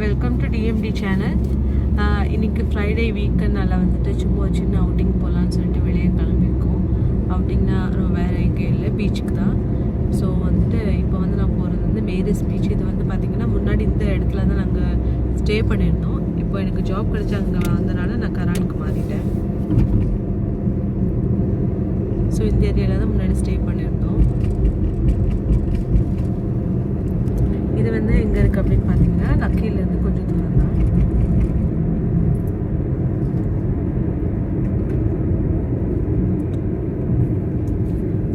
Welcome to TMT channel. இன்னைக்கு Friday வீக்கெண்ட்னால வந்துட்டு சும்மா சின்ன அவுட்டிங் போகலான்னு சொல்லிட்டு வெளியே கிளம்பியிருக்கோம். அவுட்டிங்னா வேறு எங்கே இல்லை, பீச்சுக்கு தான். ஸோ வந்துட்டு இப்போ வந்து நான் போகிறது வந்து மேரிஸ் பீச். இது வந்து பார்த்திங்கன்னா முன்னாடி இந்த இடத்துல தான் நாங்கள் ஸ்டே பண்ணியிருந்தோம். இப்போ எனக்கு ஜாப் கிடச்சி அங்கே வந்தனால நான் கரானுக்கு மாறிட்டேன். ஸோ இந்த ஏரியாவில் தான் முன்னாடி ஸ்டே பண்ணியிருந்தோம். இது வந்து எங்கே இருக்குது அப்படின்னு பார்த்தீங்கன்னா நக்கீலேருந்து கொஞ்சம் தூரம் தான்.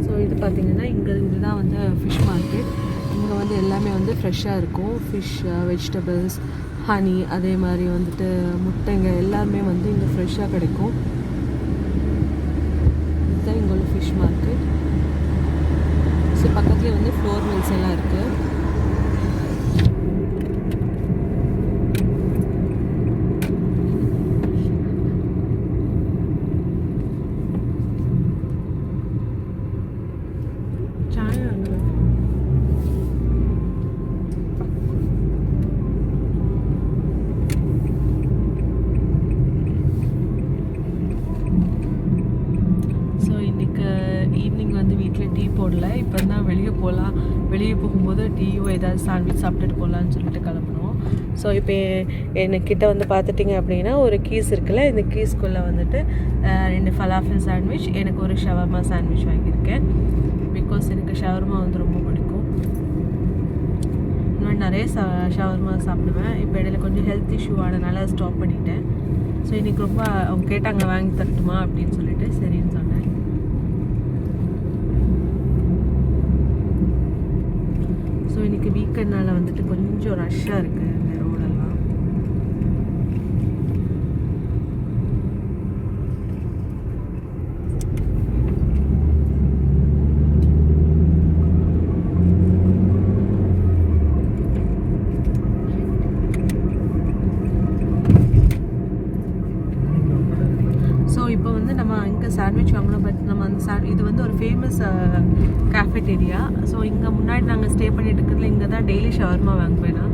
ஸோ இது பார்த்தீங்கன்னா இதுதான் வந்து ஃபிஷ் மார்க்கெட். இங்கே வந்து எல்லாமே வந்து ஃப்ரெஷ்ஷாக இருக்கும். ஃபிஷ், வெஜிடபிள்ஸ், ஹனி, அதே மாதிரி வந்துட்டு முட்டைங்க எல்லாமே வந்து இங்கே ஃப்ரெஷ்ஷாக கிடைக்கும். இதுதான் இங்கே உள்ள ஃபிஷ் மார்க்கெட். ஸோ பக்கத்துலேயே வந்து ஃப்ளோர் மில்ஸ் எல்லாம் இருக்குது. ஈவினிங் வந்து வீட்டில் டீ போடல. இப்போ தான் வெளியே போகலாம், வெளியே போகும்போது டீயோ ஏதாவது சாண்ட்விச் சாப்பிட்டுட்டு போகலான்னு சொல்லிட்டு கிளம்பணும். ஸோ இப்போ என்கிட்ட வந்து பார்த்துட்டிங்க அப்படின்னா ஒரு கீஸ் இருக்குல்ல, இந்த கீஸ்க்குள்ளே வந்துட்டு 2 ஃபலாஃபில் சாண்ட்விச், எனக்கு ஒரு ஷவர்மா சாண்ட்விச் வாங்கியிருக்கேன். பிகாஸ் எனக்கு ஷவர்மா வந்து ரொம்ப பிடிக்கும். நான் நிறைய ஷவர்மா சாப்பிடுவேன். இப்போ இடையில கொஞ்சம் ஹெல்த் இஷ்யூ ஆனதுனால ஸ்டாப் பண்ணிட்டேன். ஸோ இன்றைக்கி ரொம்ப அவங்க கேட்டாங்க வாங்கி தரட்டுமா அப்படின்னு சொல்லிட்டு சரின்னு சொன்னேன். ஸோ இன்றைக்கி வீக்கெண்ட்னால் வந்துட்டு கொஞ்சம் ரஷ்ஷாக இருக்குது இந்த ரோடெல்லாம். ஸோ இப்போ வந்து நம்ம இங்கே சாண்ட்விச் வாங்கணும். பட் நம்ம அந்த இது வந்து ஒரு ஃபேமஸ் கேஃபெட்டேரியா. ஸோ இங்கே முன்னாடி நாங்கள் ஸ்டே பண்ணிட்டு இருக்கிறதுல இங்கே தான் டெய்லி ஷவர்மா வாங்குவேன் நான்.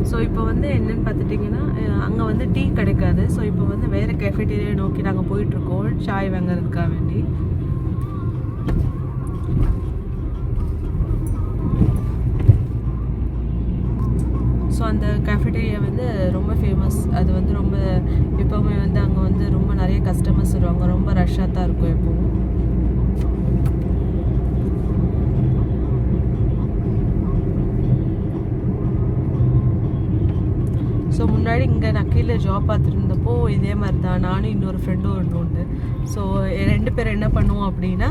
ஸோ இப்போ வந்து என்னென்னு பார்த்துட்டிங்கன்னா அங்கே வந்து டீ கிடைக்காது. ஸோ இப்போ வந்து வேறு கேஃபெட்டேரியா நோக்கி நாங்கள் போயிட்டுருக்கோம் சாய் வாங்குறதுக்காக வேண்டி. ஸோ அந்த கேஃபெட்டேரியா வந்து ரொம்ப ஃபேமஸ். அது வந்து ரொம்ப எப்போவுமே வந்து அங்கே வந்து ரொம்ப நிறைய கஸ்டமர்ஸ் வருவாங்க. ரொம்ப ரஷ்ஷாக தான் இருக்கும் எப்போவும். ஸோ முன்னாடி இங்கே நக்கீல ஜாப் பார்த்துருந்தப்போ இதே மாதிரி தான் நானும் இன்னொரு ஃப்ரெண்டும் ஒன்று உண்டு. ஸோ 2 பேர் என்ன பண்ணுவோம் அப்படின்னா,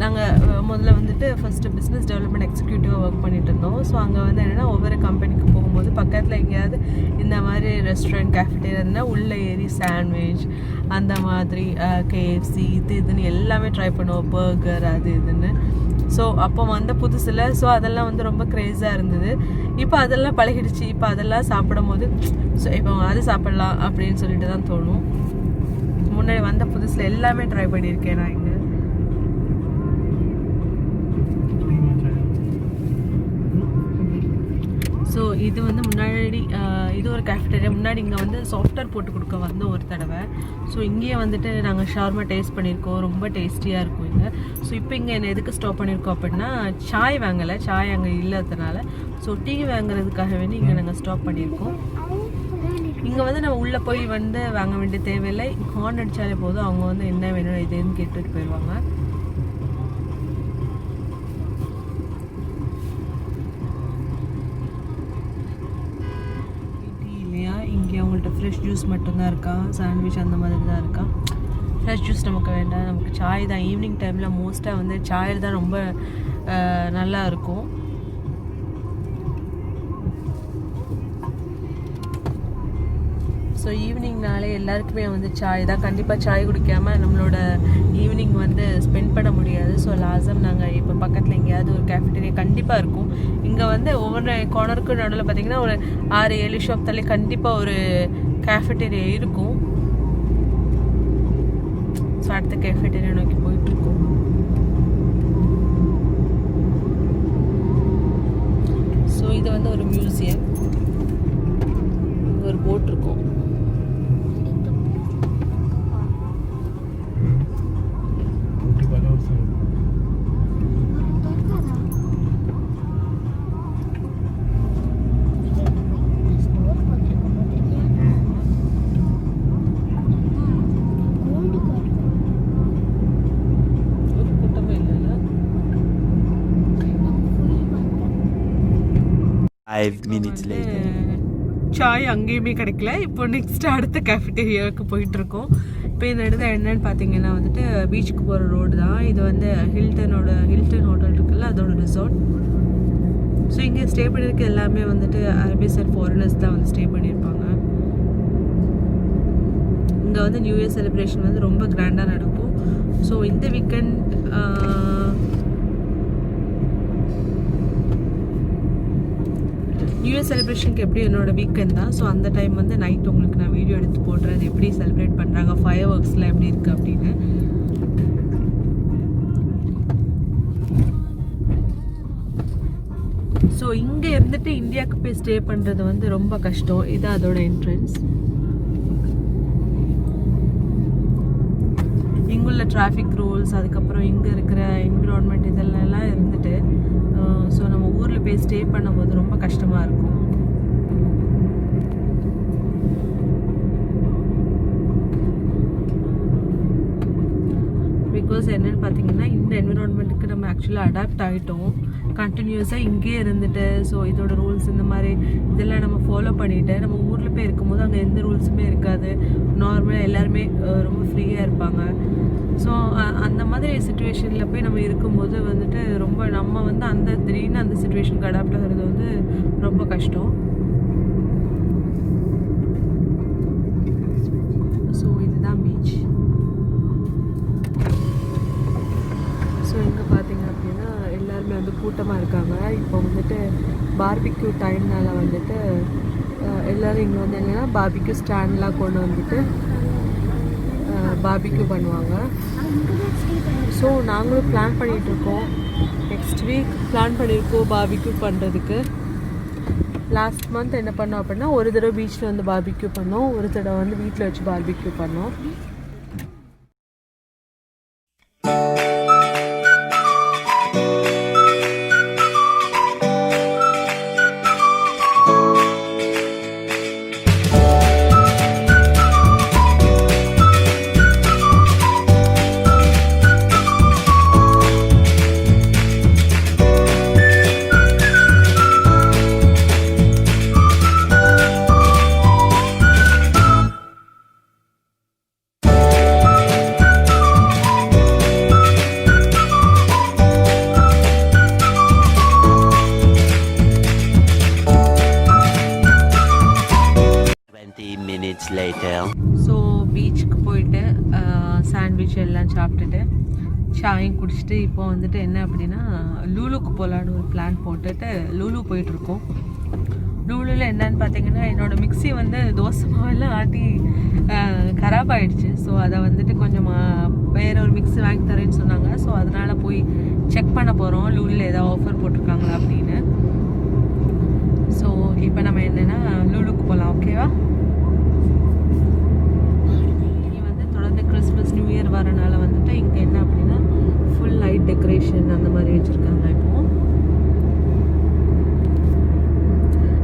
நாங்கள் முதல்ல வந்துட்டு ஃபஸ்ட்டு பிஸ்னஸ் டெவலப்மெண்ட் எக்ஸிக்யூட்டிவாக ஒர்க் பண்ணிட்டு இருந்தோம். ஸோ அங்கே வந்து என்னென்னா ஒவ்வொரு கம்பெனிக்கு போகும்போது பக்கத்தில் எங்கேயாவது இந்த மாதிரி ரெஸ்டாரண்ட் கேஃபெட்டேரியா இருந்தால் உள்ளே ஏறி சாண்ட்விச் அந்த மாதிரி கேஎஃப்சி இதுன்னு எல்லாமே ட்ரை பண்ணுவோம், பர்கர் அது இதுன்னு. ஸோ அப்போ வந்த புதுசில் ஸோ அதெல்லாம் வந்து ரொம்ப க்ரேஸாக இருந்தது. இப்போ அதெல்லாம் பழகிடுச்சு. இப்போ அதெல்லாம் சாப்பிடும் போது ஸோ இப்போ அது சாப்பிட்லாம் அப்படின்னு சொல்லிட்டு தான் தோணும். முன்னாடி வந்த புதுசில் எல்லாமே ட்ரை பண்ணியிருக்கேன் நான் இங்கே. ஸோ இது வந்து முன்னாடி இது ஒரு கேஃபெட்டேரியா. முன்னாடி இங்கே வந்து சாஃப்ட்வேர் போட்டு கொடுக்க வந்தோம் ஒரு தடவை. ஸோ இங்கேயே வந்துட்டு நாங்கள் ஷவர்மா டேஸ்ட் பண்ணியிருக்கோம். ரொம்ப டேஸ்டியாக இருக்கும் இங்கே. ஸோ இப்போ இங்கே என்ன எதுக்கு ஸ்டாப் பண்ணியிருக்கோம் அப்படின்னா, சாய் வாங்கலை, சாய் அங்கே இல்லாததுனால. ஸோ டீ வாங்குறதுக்காக வேண்டி இங்கே நாங்கள் ஸ்டாப் பண்ணியிருக்கோம். இங்கே வந்து நம்ம உள்ளே போய் வந்து வாங்க வேண்டிய தேவையில்லை. ஹார்ன் அடித்தாலே போதும், அவங்க வந்து என்ன வேணும் இதுன்னு கேட்டுட்டு போயிடுவாங்க. இங்கே அவங்கள்ட்ட ஃப்ரெஷ் ஜூஸ் மட்டும்தான் இருக்கா, சாண்ட்விச் அந்த மாதிரி தான் இருக்கா. ஃப்ரெஷ் ஜூஸ் நமக்கு வேண்டாம், நமக்கு சாய் தான். ஈவினிங் டைமில் மோஸ்ட்டாக வந்து சாய் தான் ரொம்ப நல்லா இருக்கும். ஸோ ஈவினிங்னாலே எல்லாருக்குமே வந்து சாய் தான். கண்டிப்பாக சாய் குடிக்காமல் நம்மளோட ஈவினிங் வந்து ஸ்பெண்ட் பண்ண முடியாது. ஸோ லாசம் நாங்கள் இப்போ பக்கத்தில் எங்கேயாவது ஒரு கேஃபெட்டேரியா கண்டிப்பாக இருக்கும். இங்கே வந்து ஒவ்வொரு கார்னருக்கும் நடுவில் பார்த்திங்கன்னா ஒரு 6-7 ஷாப் தள்ளி கண்டிப்பாக ஒரு கேஃபெட்டேரியா இருக்கும். ஸோ ஸோ அடுத்த கேஃபேட்டேரியா நோக்கி போயிட்டுருக்கோம். ஸோ இது வந்து ஒரு மியூசியம், ஒரு போட் இருக்கும். சாய் அங்கேயுமே கிடைக்கல. இப்போ நெக்ஸ்ட் அடுத்த கேஃபிட்டேரியாவுக்கு போயிட்டுருக்கோம். இப்போ இந்த இடத்துல என்னன்னு பார்த்தீங்கன்னா வந்துட்டு பீச்சுக்கு போகிற ரோடு தான். இது வந்து ஹில்டன் ஹோட்டல் இருக்குல்ல, அதோட ரிசார்ட். ஸோ இங்கே ஸ்டே பண்ணியிருக்க எல்லாமே வந்துட்டு அரபிஸ் அண்ட் ஃபாரினர்ஸ் தான் வந்து ஸ்டே பண்ணியிருப்பாங்க. இங்கே வந்து நியூ இயர் செலிப்ரேஷன் வந்து ரொம்ப கிராண்டாக நடக்கும். ஸோ இந்த வீக்கெண்ட் நியூ இயர் செலிப்ரேஷனுக்கு எப்படி என்னோட வீக்கெண்ட் தான். ஸோ அந்த டைம் வந்து நைட் உங்களுக்கு நான் வீடியோ எடுத்து போடுறேன், அது எப்படி செலிப்ரேட் பண்ணுறாங்க, ஃபயர் ஒர்க்ஸ்லாம் எப்படி இருக்குது அப்படின்னு. ஸோ இங்கே இருந்துட்டு இந்தியாவுக்கு போய் ஸ்டே பண்ணுறது வந்து ரொம்ப கஷ்டம். இதுதான் அதோட என்ட்ரன்ஸ். இங்குள்ள டிராஃபிக் ரூல்ஸ், அதுக்கப்புறம் இங்கே இருக்கிற என்விரான்மெண்ட் இதெல்லாம் இருந்துட்டு ஸோ நம்ம ஊரில் போய் ஸ்டே பண்ணும்போது ரொம்ப கஷ்டமாக இருக்கும். பிகாஸ் என்னென்னு பார்த்தீங்கன்னா இந்த என்விரான்மெண்ட்டுக்கு நம்ம ஆக்சுவலாக அடாப்ட் ஆகிட்டோம். கண்டினியூஸாக இங்கேயே இருந்துட்டு ஸோ இதோட ரூல்ஸ் இந்த மாதிரி இதெல்லாம் நம்ம ஃபாலோ பண்ணிவிட்டு நம்ம ஊரில் போய் இருக்கும்போது அங்கே எந்த ரூல்ஸுமே இருக்காது. நார்மலாக எல்லாருமே ரொம்ப ஃப்ரீயாக இருப்பாங்க. ஸோ அந்த மாதிரி சுச்சுவேஷனில் போய் நம்ம இருக்கும்போது வந்துட்டு ரொம்ப நம்ம வந்து திடீர்னு அந்த சுச்சுவேஷனுக்கு அடாப்ட் ஆகிறது வந்து ரொம்ப கஷ்டம். ஸோ இதுதான் பீச். ஸோ இங்கே பார்த்தீங்க அப்படின்னா எல்லாருமே வந்து கூட்டமாக இருக்காங்க. இப்போ வந்துட்டு பார்பிக்யூ டைம்னால வந்துட்டு எல்லோரும் இங்கே வந்து என்னென்னா பார்பிக்யூ ஸ்டாண்ட்லாம் கொண்டு வந்துட்டு பார்பிக்யூ பண்ணுவாங்க. ஸோ நாங்களும் பிளான் பண்ணிகிட்ருக்கோம். நெக்ஸ்ட் வீக் பிளான் பண்ணியிருக்கோம் பார்பிக்யூ பண்ணுறதுக்கு. லாஸ்ட் மந்த் என்ன பண்ணோம் அப்படின்னா ஒரு தடவை பீச்சில் வந்து பார்பிக்யூ பண்ணோம், ஒரு தடவை வந்து வீட்டில் வச்சு பார்பிக்யூ பண்ணோம். ஸோ பீச்சுக்கு போயிட்டு சாண்ட்விச் எல்லாம் சாப்பிட்டுட்டு சாயும் குடிச்சிட்டு இப்போ வந்துட்டு என்ன அப்படின்னா லூலுக்கு போகலான்னு ஒரு பிளான் போட்டுட்டு லூலு போயிட்டுருக்கோம். லூலுவில் என்னன்னு பார்த்தீங்கன்னா என்னோடய மிக்ஸி வந்து தோசை மாவெல்லாம் ஆட்டி கராப் ஆகிடுச்சு. ஸோ அதை வந்துட்டு கொஞ்சம் வேறு ஒரு மிக்ஸி வாங்கி தரேன்னு சொன்னாங்க. ஸோ அதனால் போய் செக் பண்ண போகிறோம் லூலில் ஏதாவது ஆஃபர் போட்டிருக்காங்களா அப்படின்னு. ஸோ இப்போ நம்ம என்னென்னா லூலுக்கு போகலாம். ஓகேவா? கிறிஸ்மஸ் நியூ இயர் வரனால வந்துட்டு இங்கே என்ன அப்படின்னா ஃபுல் லைட் டெக்கரேஷன் அந்த மாதிரி வச்சுருக்காங்க இப்போது.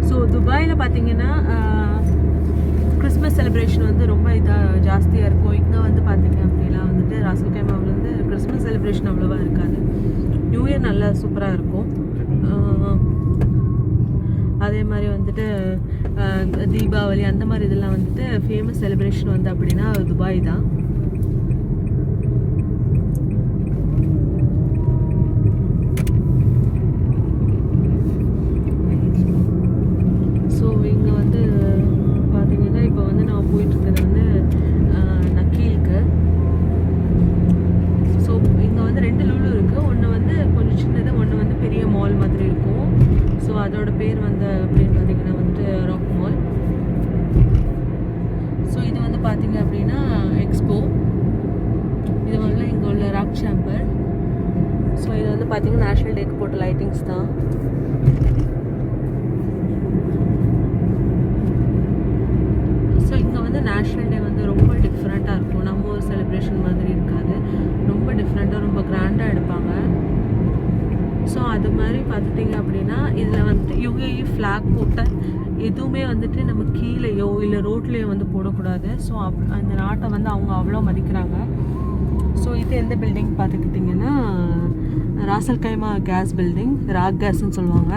ஸோ துபாயில் பார்த்தீங்கன்னா கிறிஸ்மஸ் செலிப்ரேஷன் வந்து ரொம்ப ஜாஸ்தியாக இருக்கும். இங்கே வந்து பார்த்தீங்க அப்படின்னா வந்துட்டு ராசல் கைமாவில் வந்து கிறிஸ்மஸ் செலிப்ரேஷன் அவ்வளோவா இருக்காது. நியூ இயர் நல்லா சூப்பராக இருக்கும். அதே மாதிரி வந்துட்டு தீபாவளி அந்த மாதிரி இதெல்லாம் வந்துட்டு ஃபேமஸ் செலிப்ரேஷன் வந்து அப்படின்னா துபாய் தான். ஸோ இங்கே வந்து பார்த்தீங்கன்னா இப்போ வந்து நான் போயிட்டுருக்கிறது வந்து நக்கீலுக்கு. ஸோ இங்கே வந்து 2 லூலு இருக்குது. ஒன்று வந்து கொஞ்சம் சின்னது, ஒன்று வந்து பெரிய மால் மாதிரி இருக்கும். ஸோ அதோட பேர் வந்து அப்படின்னு பார்த்தீங்கன்னா வந்துட்டு ராக் மால். ஸோ இது வந்து பார்த்தீங்க அப்படின்னா எக்ஸ்போ. பார்த்தீங்கன்னா நேஷ்னல் டேக்கு போட்ட லைட்டிங்ஸ் தான். ஸோ இங்கே வந்து நேஷ்னல் டே வந்து ரொம்ப டிஃப்ரெண்ட்டாக இருக்கும். நம்ம ஒரு செலிப்ரேஷன் மாதிரி இருக்காது, ரொம்ப டிஃப்ரெண்ட்டாக ரொம்ப கிராண்டாக எடுப்பாங்க. ஸோ அது மாதிரி பார்த்துட்டிங்க அப்படின்னா இதில் வந்துட்டு யுஏஇ ஃப்ளாக் போட்ட எதுவுமே வந்துட்டு நம்ம கீழேயோ இல்லை ரோட்லேயோ வந்து போடக்கூடாது. ஸோ அந்த நாட்டை வந்து அவங்க அவ்வளோ மதிக்கிறாங்க. ஸோ இது எந்த பில்டிங் பார்த்துக்கிட்டிங்கன்னா ராசல் கைமா கேஸ் பில்டிங், ராக் கேஸ்ன்னு சொல்லுவாங்க.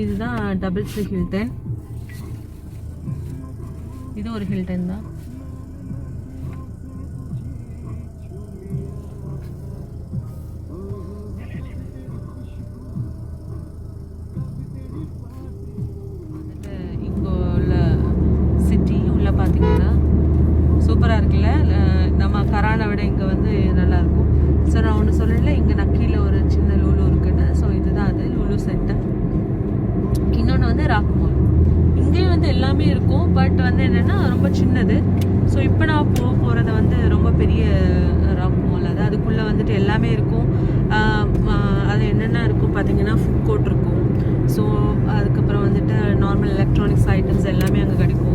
இதுதான் டபுள்ஸ் ஹில்டன். இது ஒரு ஹில்டன் தான். பார்த்தீங்கன்னா சூப்பராக இருக்குல்ல, நம்ம கரானை விட இங்கே வந்து நல்லாயிருக்கும். ஸோ நான் ஒன்று சொல்லல, இங்கே நக்கியில் ஒரு சின்ன லூலு இருக்குன்னு. ஸோ இதுதான் அது லூலு சென்டர். இன்னொன்று வந்து ராக் மால். இங்கேயும் வந்து எல்லாமே இருக்கும், பட் வந்து என்னென்னா ரொம்ப சின்னது. ஸோ இப்போ நான் போகிறது வந்து ரொம்ப பெரிய ராக் மால். அது அதுக்குள்ளே வந்துட்டு எல்லாமே இருக்கும். அது என்னென்ன இருக்கும் பார்த்தீங்கன்னா ஃபுட் கோர்ட் இருக்கும். ஸோ அதுக்கப்புறம் வந்துட்டு நார்மல் எலக்ட்ரானிக்ஸ் ஐட்டம்ஸ் எல்லாமே அங்கே கிடைக்கும்.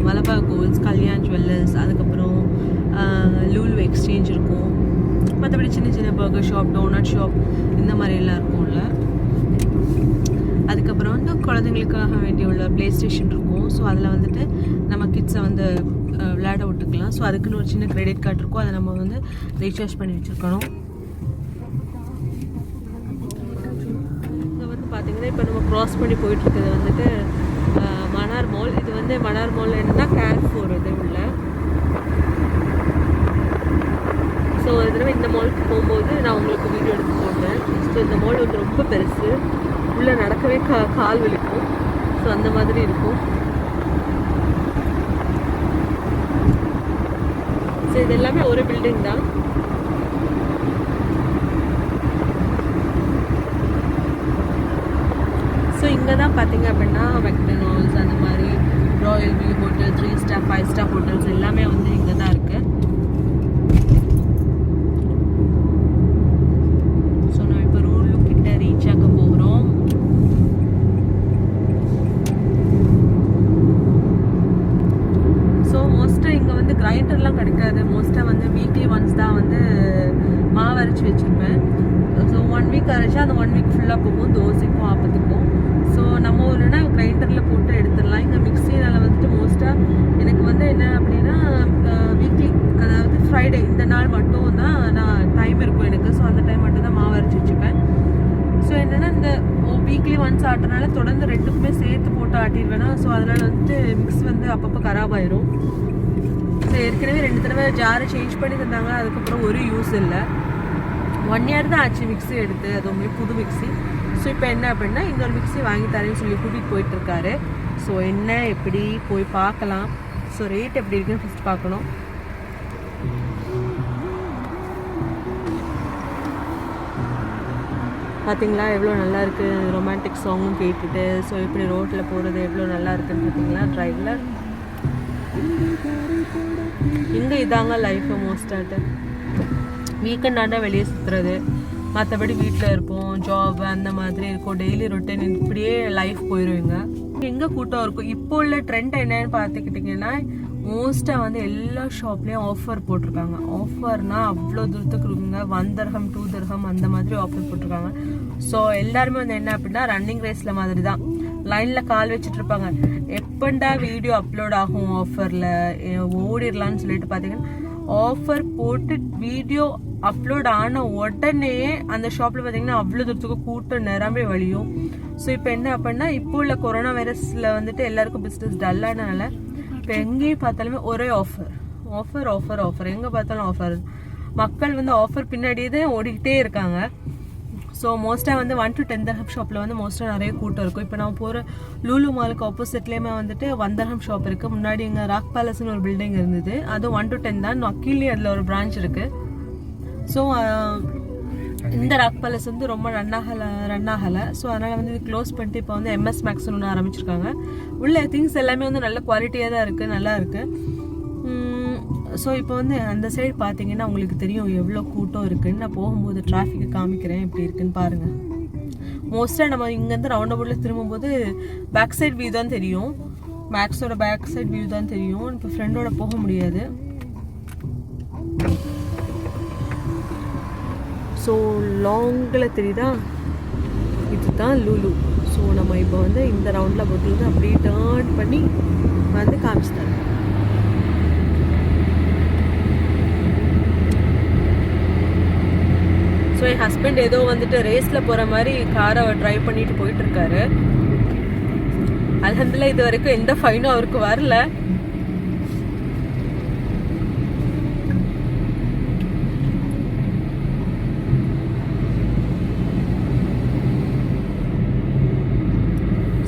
மலபார் கோல்ட்ஸ், கல்யாண் ஜுவல்லர்ஸ், அதுக்கப்புறம் லூலு எக்ஸ்சேஞ்ச் இருக்கும். மற்றபடி சின்ன சின்ன பர்கர் ஷாப், டோனட் ஷாப் இந்த மாதிரிலாம் இருக்கும்ல. அதுக்கப்புறம் வந்து குழந்தைங்களுக்காக வேண்டிய உள்ள ப்ளே ஸ்டேஷன் இருக்கும். ஸோ அதில் வந்துட்டு நம்ம கிட்ஸை வந்து விளையாட விட்டுக்கலாம். ஸோ அதுக்குன்னு ஒரு சின்ன கிரெடிட் கார்டு இருக்கும், அதை நம்ம வந்து ரீசார்ஜ் பண்ணி வச்சுருக்கணும். இங்கே வந்து பார்த்திங்கன்னா இப்போ நம்ம க்ராஸ் பண்ணி போயிட்டுருக்கிறது வந்துட்டு மன்னார் மால். இது வந்து மன்னார் மால் என்னன்னா கேர்ஃபோர் இது உள்ள. ஸோ ஒரு தடவை இந்த மாலுக்கு போகும்போது நான் உங்களுக்கு வீடியோ எடுத்து போட்டேன். ஸோ இந்த மால் வந்து ரொம்ப பெருசு, உள்ளே நடக்கவே கால் வலிக்கும். ஸோ அந்த மாதிரி இருக்கும். ஸோ இது எல்லாமே ஒரு பில்டிங் தான். ஸோ இங்கே தான் பார்த்தீங்க அப்படின்னா மெக்டனால்ட்ஸ், அந்த மாதிரி Royal view hotel, 3 star 5 star hotels எல்லாமே வந்து இங்கே தான் இருக்குது. ஸோ நான் இப்போ ரூலு கிட்ட ரீச் ஆக போகிறோம். ஸோ மோஸ்ட்டாக இங்கே வந்து கிரைண்டர்லாம் கிடைக்காது. மோஸ்ட்டாக வந்து வீக்லி ஒன்ஸ் தான் வந்து மாவு அரைச்சி வச்சுருப்பேன். ஸோ 1 வீக் அரைச்சா அந்த 1 வீக் ஃபுல்லாக போகும், தோசைக்கும் ஆப்பத்துக்கும். ஸோ நம்ம ஒன்றுனா கிரைண்டரில் போட்டு எடுத்துடலாம். இங்கே மிக்சினால் வந்துட்டு மோஸ்ட்டாக எனக்கு வந்து என்ன அப்படின்னா வீக்லி, அதாவது ஃப்ரைடே இந்த நாள் மட்டும் தான் நான் டைம் இருக்கும் எனக்கு. ஸோ அந்த டைம் மட்டும் தான் மாவு அரைச்சி வச்சுப்பேன். ஸோ என்னென்னா இந்த வீக்லி ஒன்ஸ் ஆட்டுறதுனால தொடர்ந்து ரெண்டுக்குமே சேர்த்து போட்டு ஆட்டிடுவேன்னா. ஸோ அதனால் வந்துட்டு மிக்ஸ் வந்து அப்பப்போ கராப் ஆயிரும். ஸோ ஏற்கனவே 2 தடவை ஜாரை சேஞ்ச் பண்ணி தந்தாங்க, அதுக்கப்புறம் ஒரு யூஸ் இல்லை. 1 இயர் தான் ஆச்சு மிக்ஸி எடுத்து, அதுவுமே புது மிக்ஸி. ஸோ இப்போ என்ன அப்படின்னா இன்னொரு மிக்ஸி வாங்கி தரேன்னு சொல்லி கூட்டிகிட்டு போயிட்டுருக்காரு. ஸோ என்ன எப்படி போய் பார்க்கலாம். ஸோ ரேட் எப்படி இருக்குன்னு ஃபஸ்ட் பார்க்கணும். பார்த்தீங்களா எவ்வளோ நல்லா இருக்குது, ரொமான்டிக் சாங்கும் கேட்டுட்டு. ஸோ இப்படி ரோட்டில் போகிறது எவ்வளோ நல்லா இருக்குன்னு பார்த்தீங்களா ட்ரைவில். இங்கே இதாங்க லைஃபு மோஸ்டாட்டு. வீக்கெண்ட் ஆண்டா வெளியே சுற்றுறது, மற்றபடி வீட்டில் இருப்போம், ஜாப் அந்த மாதிரி இருக்கும், டெய்லி ரொட்டீன் இப்படியே லைஃப் போயிடுவீங்க. எங்கே கூட்டம் இருக்கும். இப்போ உள்ள ட்ரெண்ட் என்னன்னு பார்த்துக்கிட்டிங்கன்னா மோஸ்ட்டாக வந்து எல்லா ஷாப்லேயும் ஆஃபர் போட்டிருக்காங்க. ஆஃபர்னால் அவ்வளோ தூரத்துக்கு இருக்குங்க. 1 திர்ஹம் 2 திர்ஹம் அந்த மாதிரி ஆஃபர் போட்டிருக்காங்க. ஸோ எல்லாருமே வந்து என்ன அப்படின்னா ரன்னிங் ரேஸில் மாதிரி தான் லைனில் கால் வச்சுட்டு இருப்பாங்க. எப்பண்டா வீடியோ அப்லோட் ஆகும் ஆஃபரில் ஓடிடலான்னு சொல்லிட்டு பார்த்தீங்கன்னா ஆஃபர் போட்டு வீடியோ அப்லோட் ஆன உடனே அந்த ஷாப்பில் பார்த்தீங்கன்னா அவ்வளோ தூரத்துக்கு கூட்டம் நிரம்பி வழியும். ஸோ இப்போ என்ன அப்படின்னா இப்போ உள்ள கொரோனா வைரஸில் வந்துட்டு எல்லாருக்கும் பிஸ்னஸ் டல்லானனால இப்போ எங்கேயும் பார்த்தாலுமே ஒரே ஆஃபர் ஆஃபர் ஆஃபர் ஆஃபர், எங்கே பார்த்தாலும் ஆஃபர். மக்கள் வந்து ஆஃபர் பின்னாடியே தான் ஓடிக்கிட்டே இருக்காங்க. ஸோ மோஸ்ட்டாக வந்து 1 to 10 திர்ஹம் ஷாப்பில் வந்து மோஸ்ட்டாக நிறைய கூட்டம் இருக்கும். இப்போ நான் போகிற லூலு மாலுக்கு ஆப்போசிட்லேயுமே வந்துட்டு 1 திர்ஹம் ஷாப் இருக்குது. முன்னாடி இங்கே ராக் பேலஸ்னு ஒரு பில்டிங் இருந்தது, அதுவும் 1 to 10 தான். நக்கீலே அதில் ஒரு பிரான்ச் இருக்குது. ஸோ இந்த ராக் பேலஸ் வந்து ரொம்ப ரன் ஆகலை. ஸோ அதனால் வந்து இது க்ளோஸ் பண்ணிட்டு இப்போ வந்து MS மேக்ஸ்னு ஒன்று ஆரம்பிச்சிருக்காங்க. உள்ள திங்ஸ் எல்லாமே வந்து நல்ல குவாலிட்டியாக தான் இருக்குது, நல்லா இருக்குது. ஸோ இப்போ வந்து அந்த சைடு பார்த்தீங்கன்னா உங்களுக்கு தெரியும் எவ்வளோ கூட்டம் இருக்குன்னு. நான் போகும்போது டிராஃபிக்கை காமிக்கிறேன் எப்படி இருக்குன்னு பாருங்கள். மோஸ்ட்டாக நம்ம இங்கேருந்து ரவுண்ட் அபவுட்டில் திரும்பும்போது பேக் சைட் வியூ தான் தெரியும், மேக்ஸோட பேக் சைட் வியூ தான் தெரியும். இப்போ ஃப்ரெண்டோட போக முடியாது. ஸோ லாங்கில் தெரியுதா, இதுதான் லூலு. ஸோ நம்ம இப்போ வந்து இந்த ரவுண்டில் போட்டு அப்படியே டேர்ன் பண்ணி வந்து காமிச்சிட்டாங்க. ஸோ என் ஹஸ்பண்ட் ஏதோ வந்துட்டு ரேஸில் போகிற மாதிரி காரை ட்ரைவ் பண்ணிட்டு போயிட்டு இருக்காரு. அல்ஹம்துலில்லாஹ் இது வரைக்கும் எந்த ஃபைனும் அவருக்கு வரல.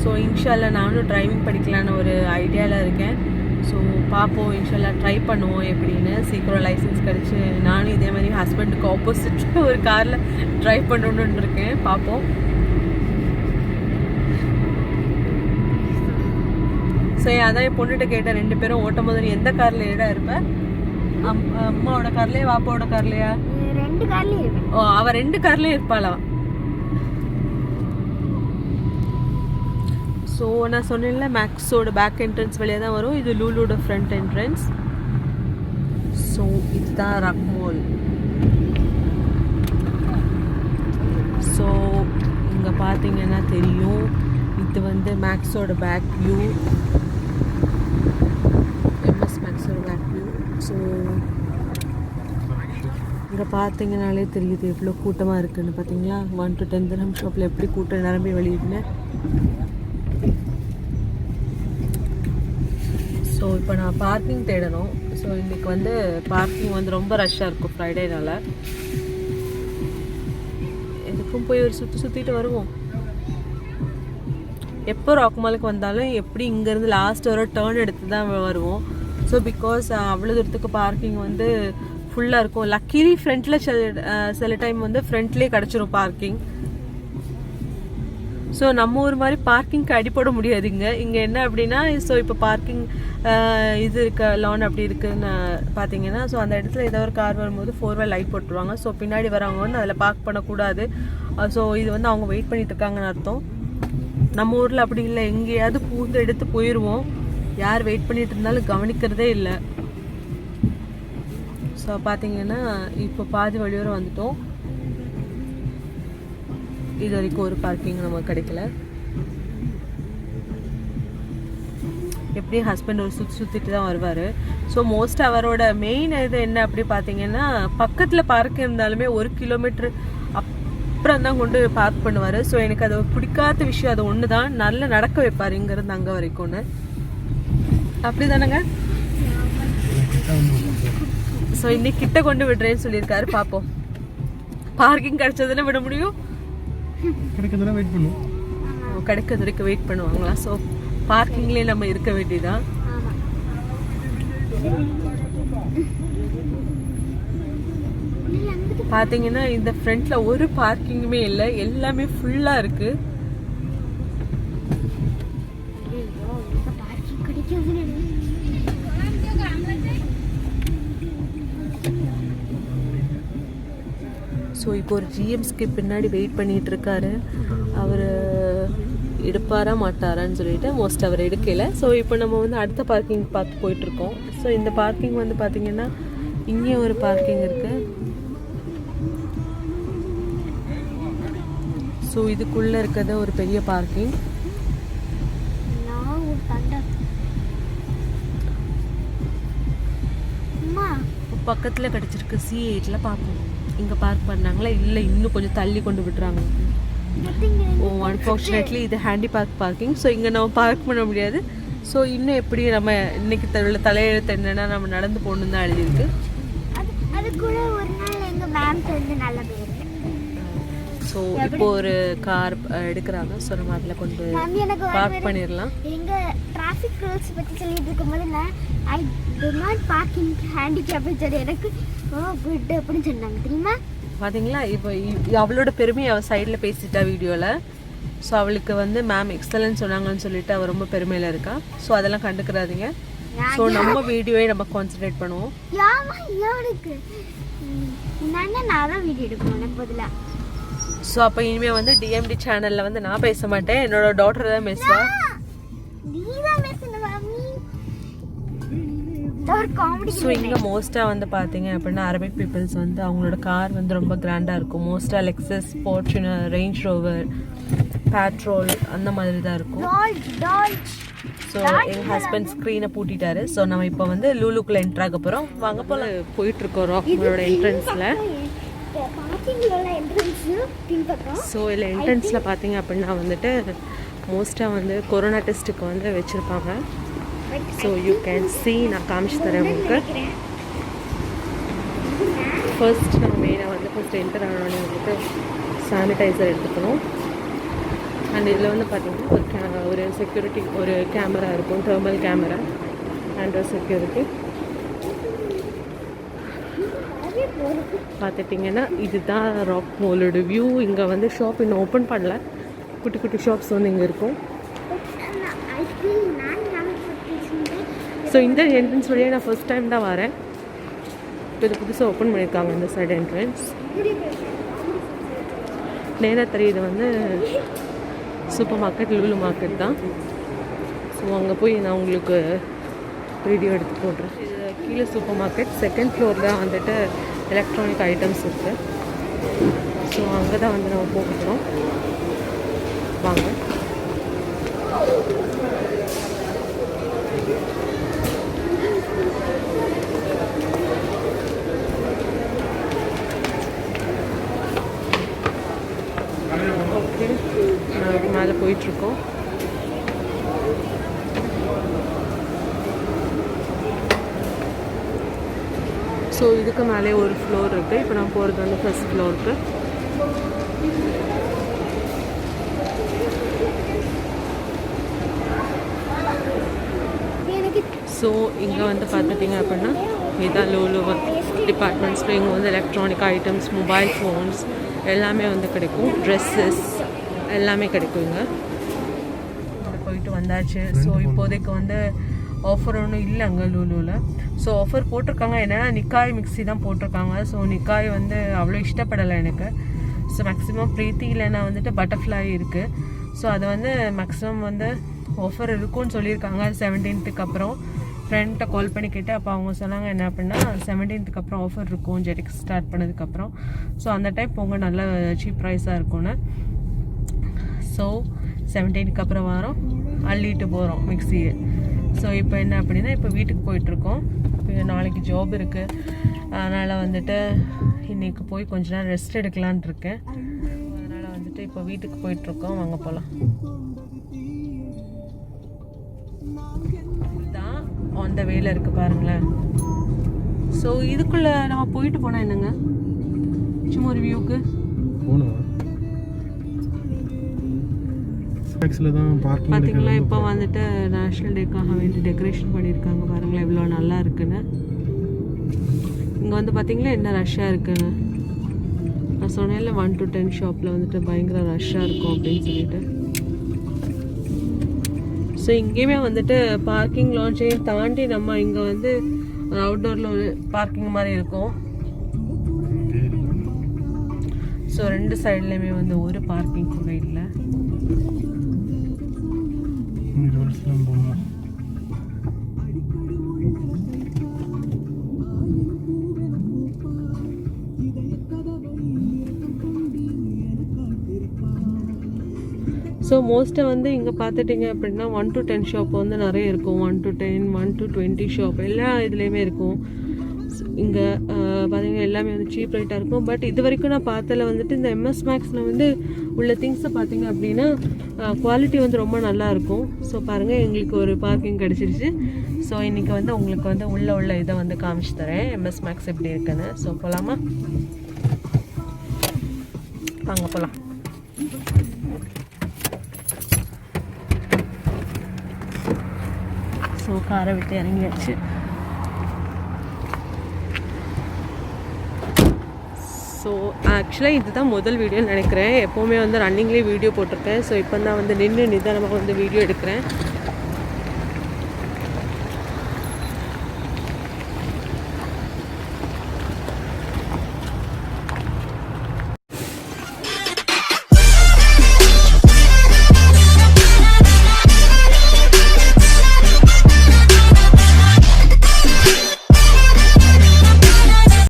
ஸோ இன்ஷால்லா நானும் டிரைவிங் படிக்கலான்னு ஒரு ஐடியாவில் இருக்கேன். ஸோ பார்ப்போம், இன்ஷால்லா ட்ரை பண்ணுவோம் எப்படின்னு. சீக்கிரம் லைசன்ஸ் கிடச்சி நானும் இதே மாதிரி ஹஸ்பண்டுக்கு ஆப்போசிட் ஒரு காரில் ட்ரைவ் பண்ணணுன்னு இருக்கேன். பார்ப்போம். ஸோ அதான் என் பொண்ணுகிட்ட கேட்டேன், 2 பேரும் ஓட்டும் போது நீ எந்த காரில் இடம் இருப்ப? அம்மாவோட கார்லையா வாப்பாவோட கார்லையா? 2 கார்லையும். ஓ, அவள் 2 கார்லையும் இருப்பாளா? ஸோ நான் சொன்னேன்ல மேக்ஸோட பேக் என்ட்ரன்ஸ் வழியாக தான் வரும். இது லூலோட ஃப்ரண்ட் என்ட்ரன்ஸ். ஸோ இதுதான் ரக்மோல். ஸோ இங்கே பார்த்தீங்கன்னா தெரியும், இது வந்து மேக்ஸோட பேக் வியூ, எம்எஸ் மேக்ஸோட பேக் வியூ. ஸோ இங்கே பார்த்தீங்கனாலே தெரியுது எவ்வளோ கூட்டமாக இருக்குதுன்னு. பார்த்தீங்களா 1 to 10 dirham ஷாப்பில் எப்படி கூட்டம் நிரம்பி வழியுதுன்னு. ஸோ இப்போ நான் பார்க்கிங் தேடணும். ஸோ இன்றைக்கி வந்து பார்க்கிங் வந்து ரொம்ப ரஷ்ஷாக இருக்கும் ஃப்ரைடேனால. எதுக்கும் போய் ஒரு சுற்றிட்டு வருவோம். எப்போ ராக்மாலுக்கு வந்தாலும் எப்படி இங்கேருந்து லாஸ்ட் வர டேர்ன் எடுத்து தான் வருவோம். ஸோ பிகாஸ் அவ்வளோ தூரத்துக்கு பார்க்கிங் வந்து ஃபுல்லாக இருக்கும். லக்கிலி ஃப்ரண்ட்டில் சில டைம் வந்து ஃப்ரண்ட்லேயே கிடச்சிரும் பார்க்கிங். ஸோ நம்ம ஒரு மாதிரி பார்க்கிங்க்கு அடிப்பட முடியாதுங்க. இங்கே என்ன அப்படின்னா, ஸோ இப்போ பார்க்கிங் இது இருக்க லான் அப்படி இருக்குன்னு பார்த்தீங்கன்னா, ஸோ அந்த இடத்துல ஏதோ ஒரு கார் வரும்போது 4-way லைட் போட்டுருவாங்க. ஸோ பின்னாடி வரவங்க வந்து அதில் பார்க் பண்ணக்கூடாது. ஸோ இது வந்து அவங்க வெயிட் பண்ணிட்டு இருக்காங்கன்னு அர்த்தம். நம்ம ஊரில் அப்படி இல்லை, எங்கேயாவது பூந்து எடுத்து போயிடுவோம். யார் வெயிட் பண்ணிட்டு இருந்தாலும் கவனிக்கிறதே இல்லை. ஸோ பார்த்தீங்கன்னா இப்போ பாதி வழியோரம் வந்துட்டோம். இது வரைக்கும் ஒரு பார்க்கிங் நமக்கு கிடைக்கல. எப்படியும் ஹஸ்பண்ட் ஒரு சுற்றிட்டு தான் வருவார். ஸோ மோஸ்ட் அவரோட மெயின் இது என்ன அப்படி பார்த்தீங்கன்னா, பக்கத்தில் பார்க் இருந்தாலுமே 1 கிலோமீட்டர் அப்புறம் தான் கொண்டு பார்க் பண்ணுவார். ஸோ எனக்கு அது பிடிக்காத விஷயம் அது ஒன்று தான். நல்லா நடக்க வைப்பார் இங்கேருந்து அங்கே வரைக்கும்னு. அப்படி தானேங்க? ஸோ இன்னைக்கு கிட்ட கொண்டு விடுறேன்னு சொல்லியிருக்காரு. பார்ப்போம், பார்க்கிங் கிடைச்சதுன்னு விட முடியும், கிடைக்கிறது வரைக்கும் வெயிட் பண்ணுவாங்களா? ஸோ பார்க்கிங்லேயே நம்ம இருக்க வேண்டியதான். பார்த்தீங்கன்னா இந்த ஃப்ரண்ட்ல ஒரு பார்க்கிங்குமே இல்லை, எல்லாமே ஃபுல்லாக இருக்கு. ஸோ இப்போ ஒரு ஜிஎம்ஸ்க்கு பின்னாடி வெயிட் பண்ணிகிட்டு இருக்காரு. அவர் எடுப்பாரா மாட்டாரான்னு சொல்லிட்டு மோஸ்ட் அவர் எடுக்கலை. ஸோ இப்போ நம்ம வந்து அடுத்த பார்க்கிங் பார்த்து போயிட்டுருக்கோம். ஸோ இந்த பார்க்கிங் வந்து பார்த்திங்கன்னா இங்கே ஒரு பார்க்கிங் இருக்குது. ஸோ இதுக்குள்ளே இருக்கிறது ஒரு பெரிய பார்க்கிங். பக்கத்தில் கிடச்சிருக்கு C8ல் பார்ப்போம். இங்கே பார்க் பண்ணாங்களா இல்லை இன்னும் கொஞ்சம் தள்ளி கொண்டு விட்டுறாங்க. ஓ அன்ஃபார்ச்சுனேட்லி இது ஹேண்டி பார்க்கிங். ஸோ இங்கே நம்ம பார்க் பண்ண முடியாது. ஸோ இன்னும் எப்படி நம்ம இன்னைக்கு உள்ள தலையெழுத்து என்னென்னா நம்ம நடந்து போகணுன்னு தான் எழுதியிருக்கு. ஸோ இப்போ ஒரு கார் எடுக்கிறாங்க. ஸோ நம்ம அதில் கொண்டு பார்க் பண்ணிடலாம். எங்கள் டிராஃபிக் ரூல்ஸ் பற்றி சொல்லிட்டு இருக்கும்போது ஐ டு நாட் பார்க் இன் ஹேண்டிகேப்னு சொல்லி எனக்கு குட் அப்படின்னு சொன்னாங்க தெரியுமா? பார்த்தீங்களா? இப்போ அவளோட பெருமையை அவள் சைடில் பேசிட்டா வீடியோவில். ஸோ அவளுக்கு வந்து மேம் எக்ஸலன்ஸ் சொன்னாங்கன்னு சொல்லிட்டு அவள் ரொம்ப பெருமையில் இருக்கா. ஸோ அதெல்லாம் கண்டுக்கிறாதீங்க. ஸோ நம்ம வீடியோவை நம்ம கான்சன்ட்ரேட் பண்ணுவோம். யாமா யாருக்கு நான் தான் வீடியோ எடுக்கணும் எனக்கு பதிலா. ஸோ அப்போ இனிமேல் வந்து டிஎம்டி சேனலில் வந்து நான் பேச மாட்டேன், என்னோட டாட்டர் தான் பேசுவா. ஸோ இங்கே மோஸ்ட்டாக வந்து பார்த்தீங்க அப்படின்னா அரபிக் பீப்புள்ஸ் வந்து அவங்களோட கார் வந்து ரொம்ப கிராண்டாக இருக்கும். மோஸ்ட்டாக Lexus, Fortuner, range rover, patrol அந்த மாதிரி தான் இருக்கும். ஸோ எங்கள் ஹஸ்பண்ட் ஸ்க்ரீனை பூட்டிட்டாரு. ஸோ நம்ம இப்போ வந்து லூலுக்குள்ளே என்ட்ரு ஆக போகிறோம். வாங்க போல் போயிட்டுருக்கோம் ராக்மோலோட என்ட்ரன்ஸில். ஸோ இதில் என்ட்ரன்ஸில் பார்த்தீங்க அப்படின்னா வந்துட்டு மோஸ்ட்டாக வந்து கொரோனா டெஸ்ட்டுக்கு வந்து வச்சுருப்பாங்க. ஸோ யூ கேன் சி, நான் காமிச்சு தரேன் உங்களுக்கு. ஃபர்ஸ்ட் நம்ம மெயினாக வந்து ஃபர்ஸ்ட் என்டர் ஆனோடனே வந்துட்டு சானிடைசர் எடுத்துக்கணும். அண்ட் இதில் வந்து பார்த்திங்கன்னா ஒரு செக்யூரிட்டி ஒரு கேமரா இருக்கும், தெர்மல் கேமரா அண்ட் ஒரு செக்யூரிட்டி. பார்த்துட்டிங்கன்னா இதுதான் ராக்மோலோட வியூ. இங்கே வந்து ஷாப் இன்னும் ஓப்பன் பண்ணல, குட்டி குட்டி ஷாப்ஸ் வந்து இங்கே இருக்கும். ஸோ இந்த என்ட்ரன்ஸ் வழியாக நான் ஃபர்ஸ்ட் டைம் தான் வரேன். இப்போ இது புதுசாக ஓப்பன் பண்ணியிருக்காங்க இந்த சைடு என்ட்ரன்ஸ். நேராக தெரியுது வந்து சூப்பர் மார்க்கெட், லூலு மார்க்கெட் தான். ஸோ அங்கே போய் நான் உங்களுக்கு வீடியோ எடுத்து போடுறேன். இது கீழே சூப்பர் மார்க்கெட், செகண்ட் ஃப்ளோர் தான் வந்துட்டு எலக்ட்ரானிக் ஐட்டம்ஸ் இருக்குது. ஸோ அங்கே தான் வந்து நம்ம போகிறோம். வாங்க. ஓகே, நாங்கள் மேலே போயிட்டுருக்கோம். ஸோ இதுக்கு மேலே ஒரு ஃப்ளோர் இருக்குது. இப்போ நான் போகிறது வந்து ஃபர்ஸ்ட் ஃப்ளோருக்கு. ஸோ இங்கே வந்து பார்த்துட்டிங்க அப்படின்னா இதுதான் லூலு டிபார்ட்மெண்ட்ஸில். இங்கே வந்து எலக்ட்ரானிக் ஐட்டம்ஸ், மொபைல் ஃபோன்ஸ் எல்லாமே வந்து கிடைக்கும். ட்ரெஸ்ஸஸ் எல்லாமே கிடைக்கும். இங்கே போயிட்டு வந்தாச்சு. ஸோ இப்போதைக்கு வந்து ஆஃபர் ஒன்றும் இல்லை அங்கே லூலுவில். ஸோ ஆஃபர் போட்டிருக்காங்க, என்னென்னா நிக்காய் மிக்ஸி தான் போட்டிருக்காங்க. ஸோ நிக்காய் வந்து அவ்வளோ இஷ்டப்படலை எனக்கு. ஸோ மேக்ஸிமம் ப்ரீத்தி இல்லைன்னா வந்துட்டு பட்டர்ஃப்ளை இருக்குது. ஸோ அது வந்து மேக்ஸிமம் வந்து ஆஃபர் இருக்குன்னு சொல்லியிருக்காங்க 17th அப்புறம். ஃப்ரெண்ட்டை கால் பண்ணி கேட்டேன். அப்போ அவங்க சொன்னாங்க என்ன அப்படின்னா 17th அப்புறம் ஆஃபர் இருக்கும் ஜெட்டிக்ஸ் ஸ்டார்ட் பண்ணதுக்கப்புறம். ஸோ அந்த டைம் போங்க, நல்ல சீப் ப்ரைஸாக இருக்கும்னு. ஸோ 17th அப்புறம் வாரம் அள்ளிட்டு போகிறோம் மிக்ஸியை. ஸோ இப்போ என்ன அப்படின்னா இப்போ வீட்டுக்கு போயிட்டுருக்கோம். இப்போ நாளைக்கு ஜாப் இருக்குது, அதனால் வந்துட்டு இன்றைக்கி போய் கொஞ்ச நேரம் ரெஸ்ட் எடுக்கலான் இருக்கேன். அதனால் வந்துட்டு இப்போ வீட்டுக்கு போயிட்டுருக்கோம். வாங்க போகலாம். இதுதான் ஆன் த வேல இருக்குது பாருங்களேன். ஸோ இதுக்குள்ளே நம்ம போயிட்டு போனால் என்னங்க, சும்மா ஒரு வியூக்கு பார்த்தீங்களா. இப்போ வந்துட்டு நேஷ்னல் டேக்காக வேண்டி டெக்கரேஷன் பண்ணியிருக்காங்க பாருங்களேன், இவ்வளோ நல்லா இருக்குன்னு. இங்கே வந்து பார்த்தீங்களா என்ன ரஷ்ஷாக இருக்குன்னு. நான் சொன்னேன்ல 1 to 10 ஷாப்பில் வந்துட்டு பயங்கர ரஷ்ஷாக இருக்கும் அப்படின்னு சொல்லிட்டு. ஸோ இங்கேயுமே வந்துட்டு பார்க்கிங் லான்ச்சையும் தாண்டி நம்ம இங்கே வந்து ஒரு அவுட்டோரில் ஒரு பார்க்கிங் மாதிரி இருக்கும். ஸோ 2 சைட்லேயுமே வந்து ஒரு பார்க்கிங் கூட இல்லை. ஸோ மோஸ்ட்டாக வந்து இங்கே பார்த்துட்டிங்க அப்படின்னா 1 to 10 ஷாப் வந்து நிறைய இருக்கும். 1 to 10, 1 to 20 ஷாப் எல்லா இதுலேயுமே இருக்கும். இங்கே பார்த்தீங்கன்னா எல்லாமே வந்து சீப் ரேட்டாக இருக்கும். பட் இது வரைக்கும் நான் பார்த்ததில் வந்துட்டு இந்த எம்எஸ் மேக்ஸில் வந்து உள்ள திங்ஸை பார்த்தீங்க அப்படின்னா குவாலிட்டி வந்து ரொம்ப நல்லா இருக்கும். ஸோ பாருங்கள், எங்களுக்கு ஒரு பார்க்கிங் கிடச்சிருச்சு. ஸோ இன்றைக்கி வந்து உங்களுக்கு வந்து உள்ள இதை வந்து காமிச்சு தரேன் எம்எஸ் மேக்ஸ் எப்படி இருக்குன்னு. ஸோ போகலாமா? வாங்க போகலாம். ஸோ காரை விட்டு இறங்கியாச்சு. ஸோ ஆக்சுவலாக இதுதான் முதல் வீடியோன்னு நினைக்கிறேன். எப்போவுமே வந்து ரன்னிங்லேயே வீடியோ போட்டிருக்கேன். ஸோ இப்போ தான் வந்து நின்று நிதானமாக வந்து வீடியோ எடுக்கிறேன்.